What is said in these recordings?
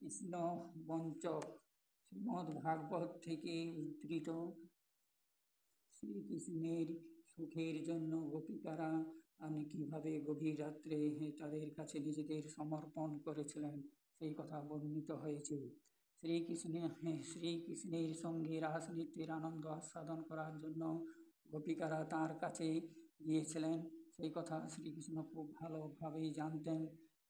কৃষ্ণ বঞ্চক। শ্রীমদ্ ভাগবত থেকে উদ্ধৃত। শ্রীকৃষ্ণের সুখের জন্য গোপিকারা কিভাবে গভীর রাত্রে তাদের কাছে নিজেদের সমর্পণ করেছিলেন সেই কথা বর্ণিত হয়েছে। শ্রীকৃষ্ণের সঙ্গে রাস নৃত্যের আনন্দ আস্বাদন করার জন্য গোপিকারা তাঁর কাছে গিয়েছিলেন সেই কথা শ্রীকৃষ্ণ খুব ভালোভাবেই জানতেন,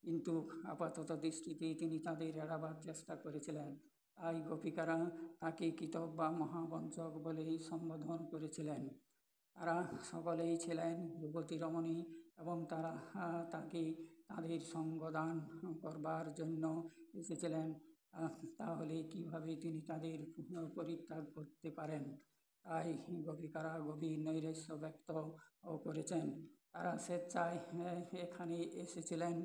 কিন্তু আপাতত দৃষ্টিতে তিনি তাদের এড়াবার চেষ্টা করেছিলেন। তাই গোপিকারা তাকে কিতব বা মহাবঞ্চক বলেই সম্বোধন করেছিলেন। তারা সকলেই ছিলেন যুবতী রমণী এবং তারা তাকে তাদের সঙ্গদান করবার জন্য এসেছিলেন। তাহলে কিভাবে তিনি তাদের পরিত্যাগ করতে পারেন? তাই গোপিকারা গভীর নৈরাশ্য ব্যক্ত করেছেন। তারা স্বেচ্ছায় এখানে এসেছিলেন,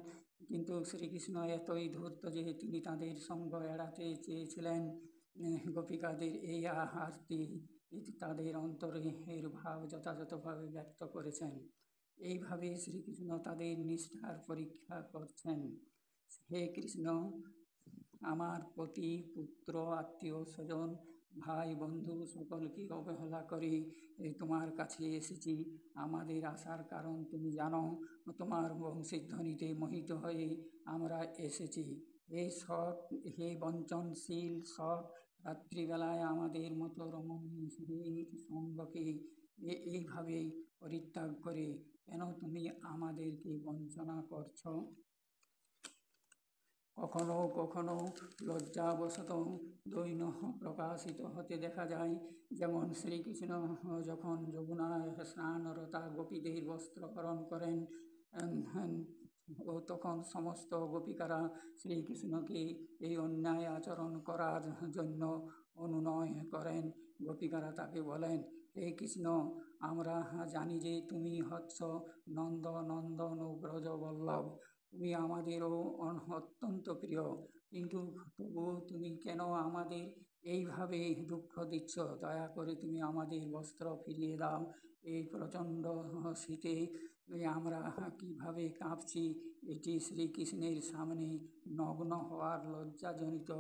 কিন্তু শ্রীকৃষ্ণ এতই ধূর্ত যে তিনি তাদের সঙ্গ এড়াতে চেয়েছিলেন। গোপিকাদের এই আরতি তাদের অন্তরের ভাব যথাযথভাবে ব্যক্ত করেছেন। এইভাবে শ্রীকৃষ্ণ তাদের নিষ্ঠার পরীক্ষা করছেন। হে কৃষ্ণ, আমার পতি, পুত্র, আত্মীয় স্বজন, ভাই বন্ধু সকলকে অবহেলা করে তোমার কাছে এসেছি। আমাদের আসার কারণ তুমি জানো। তোমার বংশীধ্বনিতে মোহিত হয়ে আমরা এসেছি। হে বঞ্চনশীল সৎ, রাত্রিবেলায় আমাদের মতো রমণীর সঙ্গকে এইভাবে পরিত্যাগ করে কেন তুমি আমাদেরকে বঞ্চনা করছ? কখনো কখনো লজ্জাবশত দৈন্য প্রকাশিত হতে দেখা যায়, যেমন শ্রীকৃষ্ণ যখন যমুনায় স্নানরতা গোপীদের বস্ত্রহরণ করেন ও তখন সমস্ত গোপিকারা শ্রীকৃষ্ণকে এই অন্যায় আচরণ করার জন্য অনুনয় করেন। গোপিকারা তাকে বলেন, হে কৃষ্ণ, আমরা জানি যে তুমি হচ্ছ নন্দ নন্দন ও ব্রজবল্লভ, তুমি আমাদেরও অত্যন্ত প্রিয়, কিন্তু তবুও তুমি কেন আমাদের এইভাবে দুঃখ দিচ্ছ? দয়া করে তুমি আমাদের বস্ত্র ফিরিয়ে দাও। এই প্রচণ্ড শীতে আমরা কিভাবে কাঁপছি এটি শ্রীকৃষ্ণের সামনে নগ্ন হওয়ার লজ্জাজনিত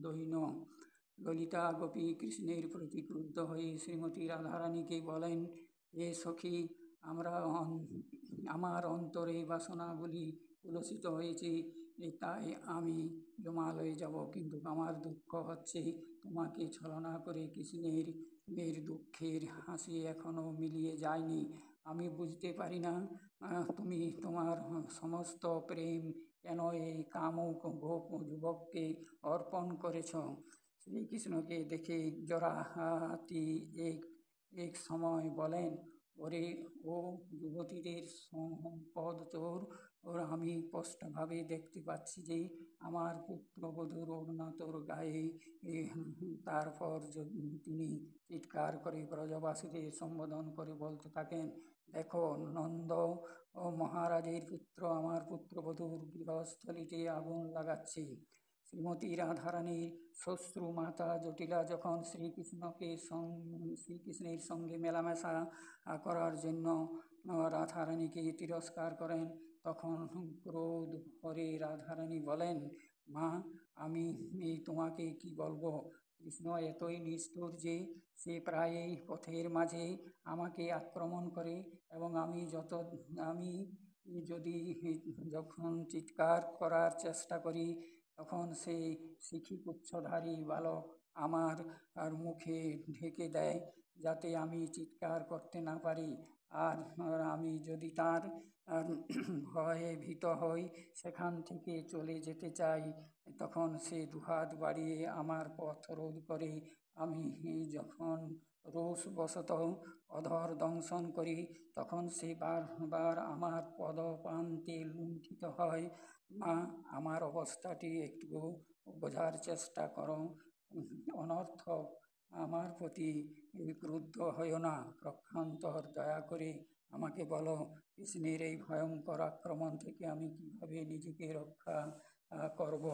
দৈন্য। ললিতা গোপী কৃষ্ণের প্রতি ক্রুদ্ধ হয়ে শ্রীমতী রাধারানীকে বলেন, হে সখী, আমার অন্তরে বাসনাগুলি উলসিত হয়েছে, তাই আমি জমালয়ে যাব, কিন্তু আমার দুঃখ হচ্ছে তোমাকে ছলনা করে কৃষ্ণের দুঃখের হাসি এখনো মিলিয়ে যায়নি। আমি বুঝতে পারি না তুমি তোমার সমস্ত প্রেম কেন এই কামুক গোপ যুবককে অর্পণ করেছ। শ্রীকৃষ্ণকে দেখে জরাহাতি এক সময় বলেন, ওরে ও যুবতীদের সম্পদ তোর, আমি স্পষ্টভাবে দেখতে পাচ্ছি যে আমার পুত্রবধূর ওড়না তোর গায়ে। তারপর তিনি চিৎকার করে ব্রজবাসীদের সম্বোধন করে বলতে থাকেন, দেখো নন্দ ও মহারাজের পুত্র আমার পুত্রবধূর গৃহস্থলীতে আগুন লাগাচ্ছে। শ্রীমতী রাধারানীর শ্বশ্রু মাতা জটিলা যখন শ্রীকৃষ্ণের সঙ্গে মেলামেশা করার জন্য রাধারানীকে তিরস্কার করেন, তখন ক্রোধ ভরে রাধারানী বলেন, মা, আমি তোমাকে কি বলবো? কৃষ্ণ এতই নিষ্ঠুর যে সে প্রায়ই পথের মাঝে আমাকে আক্রমণ করে, এবং আমি যদি যখন চিৎকার করার চেষ্টা করি তখন সেই শিখিপুচ্ছধারী বালক আমার মুখে ঢেকে দেয়, যাতে আমি চিৎকার করতে না পারি। আর আমি যদি তার ভয়ে ভীত হই সেখান থেকে চলে যেতে চাই, তখন সে দুহাত বাড়িয়ে আমার পথ রোধ করে। আমি যখন রোষবশত অধর দংশন করি তখন সে বারবার আমার পদপ্রান্তে লুণ্ঠিত হয়। মা, আমার অবস্থাটি একটু বোঝার চেষ্টা করো। অনর্থক আমার প্রতি ক্রুদ্ধ হইও না, প্রক্ষান্তর দয়া করে আমাকে বলো, কৃষ্ণের এই ভয়ঙ্কর আক্রমণ থেকে আমি কিভাবে নিজেকে রক্ষা করব।